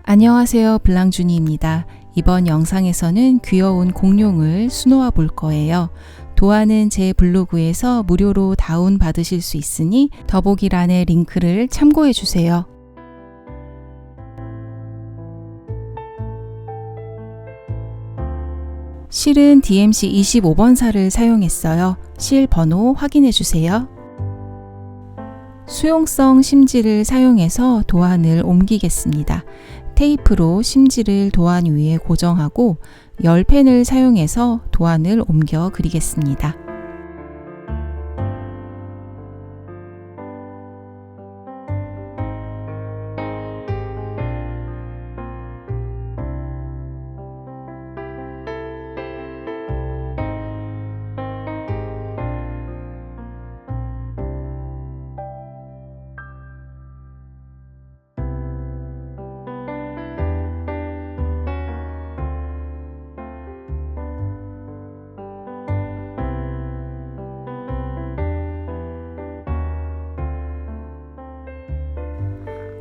안녕하세요, 블랑주니입니다. 이번 영상에서는 귀여운 공룡을 수놓아 볼 거예요. 도안은 제 블로그에서 무료로 다운 받으실 수 있으니 더보기란의 링크를 참고해 주세요. 실은 DMC 25번사를 사용했어요. 실 번호 확인해 주세요. 수용성 심지를 사용해서 도안을 옮기겠습니다. 테이프로 심지를 도안 위에 고정하고 열펜을 사용해서 도안을 옮겨 그리겠습니다.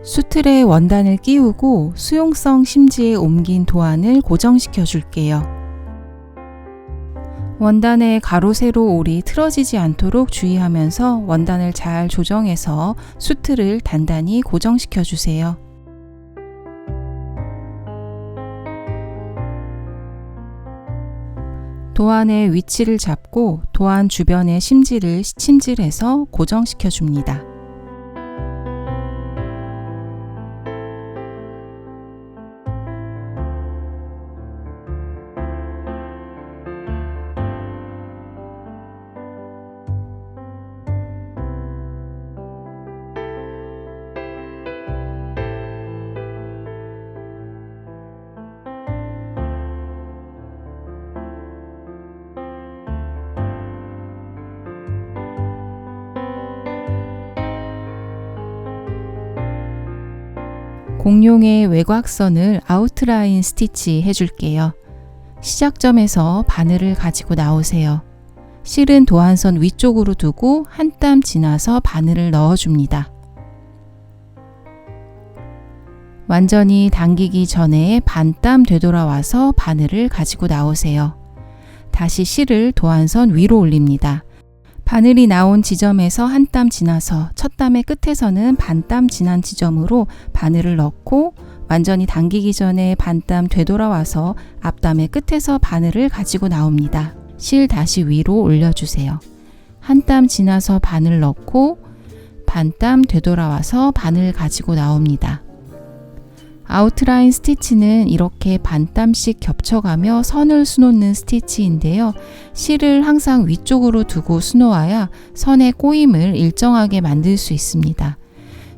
수틀에 원단을 끼우고 수용성 심지에 옮긴 도안을 고정시켜 줄게요. 원단의 가로 세로 올이 틀어지지 않도록 주의하면서 원단을 잘 조정해서 수틀을 단단히 고정시켜 주세요. 도안의 위치를 잡고 도안 주변의 심지를 침질해서 고정시켜 줍니다. 공룡의 외곽선을 아웃라인 스티치 해줄게요. 시작점에서 바늘을 가지고 나오세요. 실은 도안선 위쪽으로 두고 한 땀 지나서 바늘을 넣어줍니다. 완전히 당기기 전에 반 땀 되돌아와서 바늘을 가지고 나오세요. 다시 실을 도안선 위로 올립니다. 바늘이 나온 지점에서 한 땀 지나서 첫 땀의 끝에서는 반 땀 지난 지점으로 바늘을 넣고 완전히 당기기 전에 반 땀 되돌아와서 앞땀의 끝에서 바늘을 가지고 나옵니다. 실 다시 위로 올려주세요. 한 땀 지나서 바늘 넣고 반 땀 되돌아와서 바늘 가지고 나옵니다. 아웃라인 스티치는 이렇게 반 땀씩 겹쳐가며 선을 수놓는 스티치인데요. 실을 항상 위쪽으로 두고 수놓아야 선의 꼬임을 일정하게 만들 수 있습니다.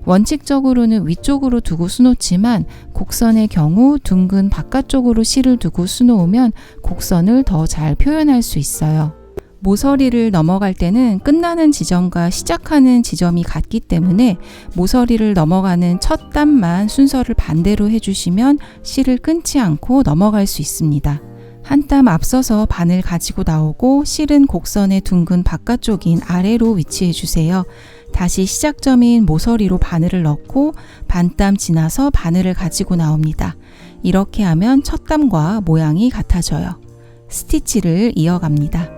원칙적으로는 위쪽으로 두고 수놓지만 곡선의 경우 둥근 바깥쪽으로 실을 두고 수놓으면 곡선을 더 잘 표현할 수 있어요. 모서리를 넘어갈 때는 끝나는 지점과 시작하는 지점이 같기 때문에 모서리를 넘어가는 첫 땀만 순서를 반대로 해주시면 실을 끊지 않고 넘어갈 수 있습니다. 한 땀 앞서서 바늘 가지고 나오고 실은 곡선의 둥근 바깥쪽인 아래로 위치해 주세요. 다시 시작점인 모서리로 바늘을 넣고 반 땀 지나서 바늘을 가지고 나옵니다. 이렇게 하면 첫 땀과 모양이 같아져요. 스티치를 이어갑니다.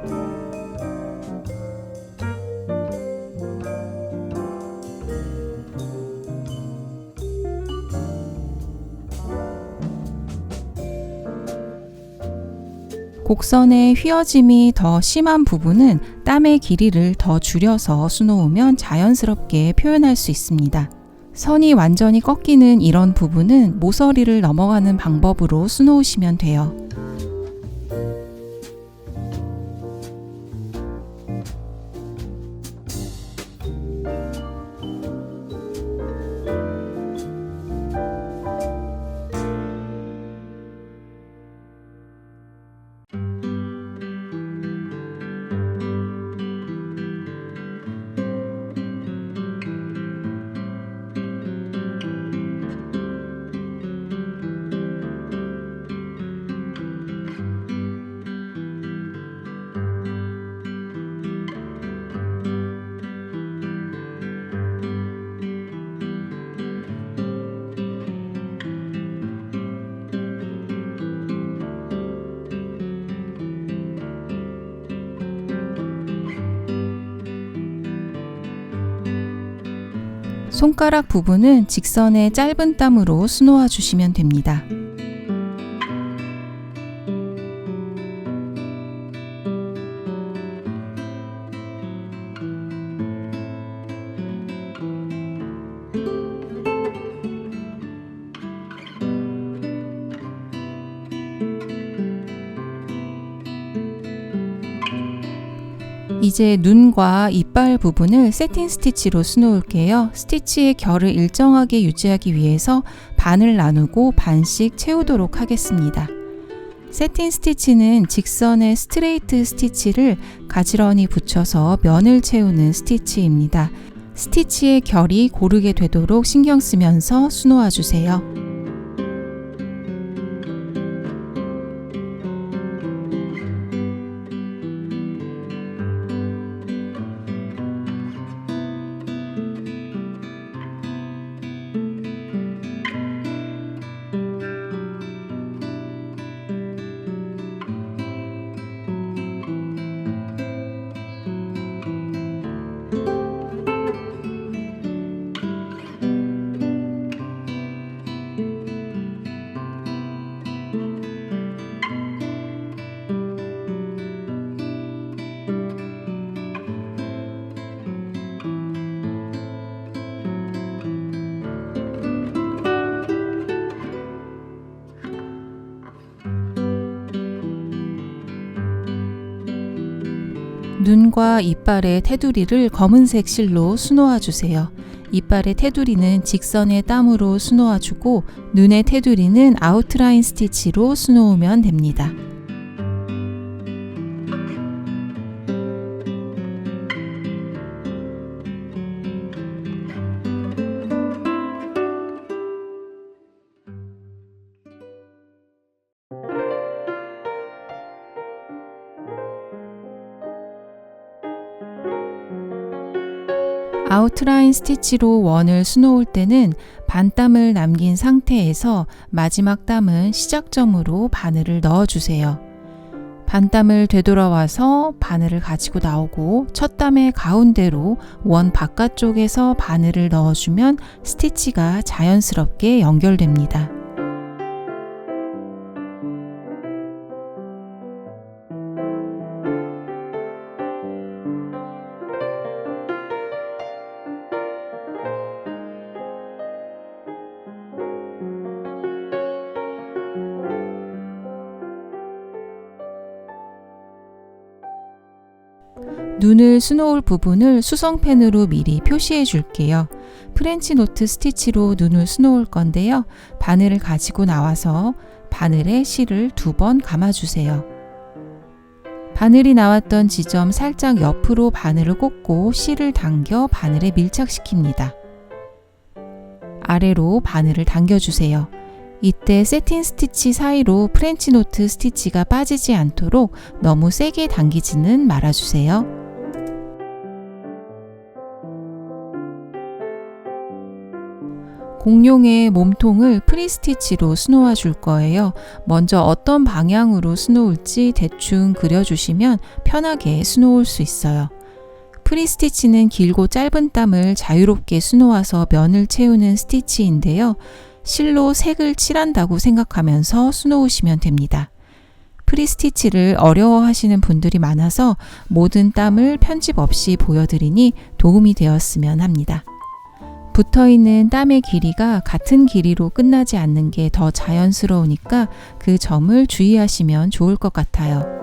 곡선의 휘어짐이 더 심한 부분은 땀의 길이를 더 줄여서 수놓으면 자연스럽게 표현할 수 있습니다. 선이 완전히 꺾이는 이런 부분은 모서리를 넘어가는 방법으로 수놓으시면 돼요. 손가락 부분은 직선의 짧은 땀으로 수놓아 주시면 됩니다. 이제 눈과 이빨 부분을 세팅 스티치로 수놓을게요. 스티치의 결을 일정하게 유지하기 위해서 반을 나누고 반씩 채우도록 하겠습니다. 세팅 스티치는 직선의 스트레이트 스티치를 가지런히 붙여서 면을 채우는 스티치입니다. 스티치의 결이 고르게 되도록 신경 쓰면서 수놓아 주세요. 눈과 이빨의 테두리를 검은색 실로 수놓아 주세요. 이빨의 테두리는 직선의 땀으로 수놓아 주고 눈의 테두리는 아웃라인 스티치로 수놓으면 됩니다. 아웃라인 스티치로 원을 수놓을 때는 반땀을 남긴 상태에서 마지막 땀은 시작점으로 바늘을 넣어주세요. 반땀을 되돌아와서 바늘을 가지고 나오고 첫 땀의 가운데로 원 바깥쪽에서 바늘을 넣어주면 스티치가 자연스럽게 연결됩니다. 눈을 수놓을 부분을 수성펜으로 미리 표시해 줄게요. 프렌치 노트 스티치로 눈을 수놓을 건데요. 바늘을 가지고 나와서 바늘에 실을 2번 감아주세요. 바늘이 나왔던 지점 살짝 옆으로 바늘을 꽂고 실을 당겨 바늘에 밀착시킵니다. 아래로 바늘을 당겨주세요. 이때 세팅 스티치 사이로 프렌치 노트 스티치가 빠지지 않도록 너무 세게 당기지는 말아주세요. 공룡의 몸통을 프리스티치로 수놓아 줄 거예요. 먼저 어떤 방향으로 수놓을지 대충 그려주시면 편하게 수놓을 수 있어요. 프리스티치는 길고 짧은 땀을 자유롭게 수놓아서 면을 채우는 스티치인데요. 실로 색을 칠한다고 생각하면서 수놓으시면 됩니다. 프리스티치를 어려워하시는 분들이 많아서 모든 땀을 편집 없이 보여드리니 도움이 되었으면 합니다. 붙어있는 땀의 길이가 같은 길이로 끝나지 않는 게 더 자연스러우니까 그 점을 주의하시면 좋을 것 같아요.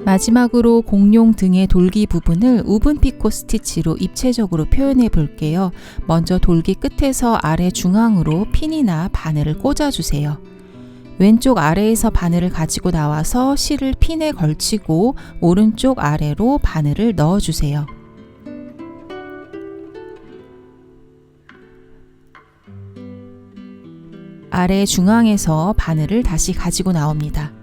마지막으로 공룡 등의 돌기 부분을 우분 피코 스티치로 입체적으로 표현해 볼게요. 먼저 돌기 끝에서 아래 중앙으로 핀이나 바늘을 꽂아주세요. 왼쪽 아래에서 바늘을 가지고 나와서 실을 핀에 걸치고 오른쪽 아래로 바늘을 넣어주세요. 아래 중앙에서 바늘을 다시 가지고 나옵니다.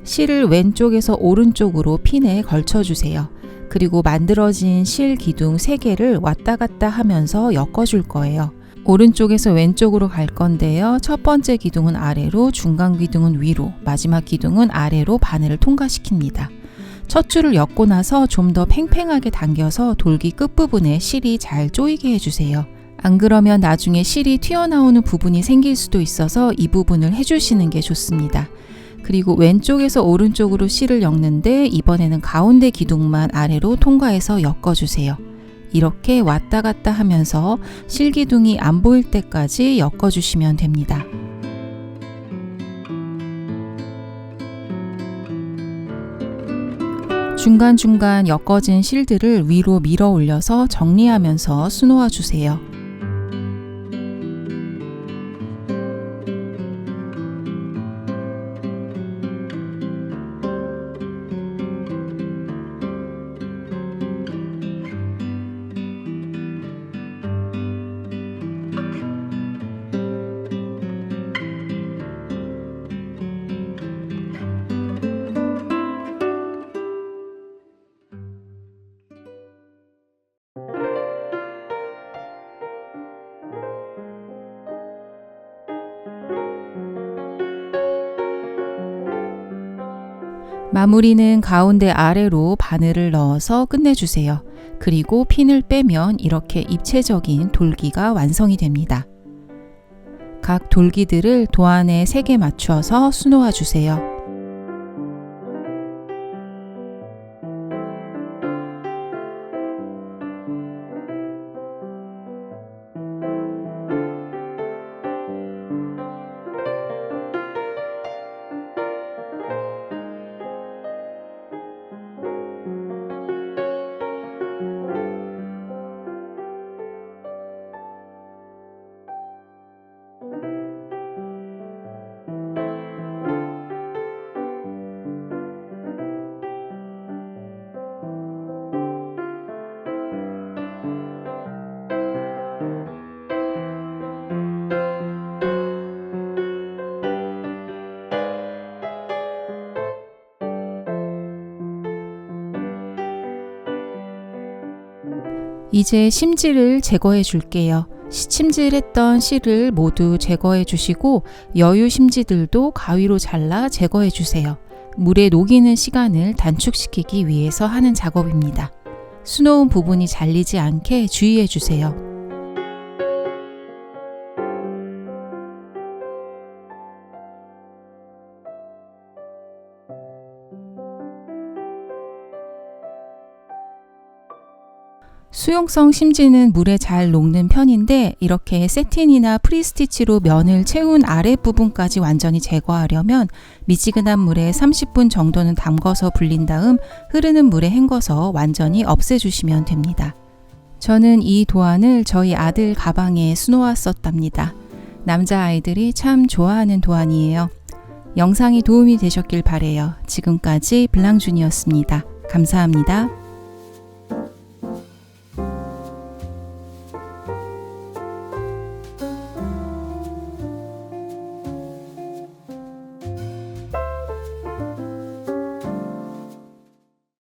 실을 왼쪽에서 오른쪽으로 핀에 걸쳐주세요. 그리고 만들어진 실 기둥 3개를 왔다 갔다 하면서 엮어줄 거예요. 오른쪽에서 왼쪽으로 갈 건데요. 첫 번째 기둥은 아래로, 중간 기둥은 위로, 마지막 기둥은 아래로 바늘을 통과시킵니다. 첫 줄을 엮고 나서 좀 더 팽팽하게 당겨서 돌기 끝부분에 실이 잘 조이게 해주세요. 안 그러면 나중에 실이 튀어나오는 부분이 생길 수도 있어서 이 부분을 해주시는 게 좋습니다. 그리고 왼쪽에서 오른쪽으로 실을 엮는데 이번에는 가운데 기둥만 아래로 통과해서 엮어주세요. 이렇게 왔다 갔다 하면서 실 기둥이 안 보일 때까지 엮어주시면 됩니다. 중간중간 엮어진 실들을 위로 밀어 올려서 정리하면서 수놓아 주세요. 마무리는 가운데 아래로 바늘을 넣어서 끝내주세요. 그리고 핀을 빼면 이렇게 입체적인 돌기가 완성이 됩니다. 각 돌기들을 도안에 3개 맞춰서 수놓아 주세요. 이제 심지를 제거해 줄게요. 침질했던 실을 모두 제거해 주시고 여유 심지들도 가위로 잘라 제거해 주세요. 물에 녹이는 시간을 단축시키기 위해서 하는 작업입니다. 수놓은 부분이 잘리지 않게 주의해 주세요. 수용성 심지는 물에 잘 녹는 편인데 이렇게 세틴이나 프리스티치로 면을 채운 아랫부분까지 완전히 제거하려면 미지근한 물에 30분 정도는 담궈서 불린 다음 흐르는 물에 헹궈서 완전히 없애주시면 됩니다. 저는 이 도안을 저희 아들 가방에 수놓았었답니다. 남자아이들이 참 좋아하는 도안이에요. 영상이 도움이 되셨길 바래요. 지금까지 블랑준이었습니다. 감사합니다.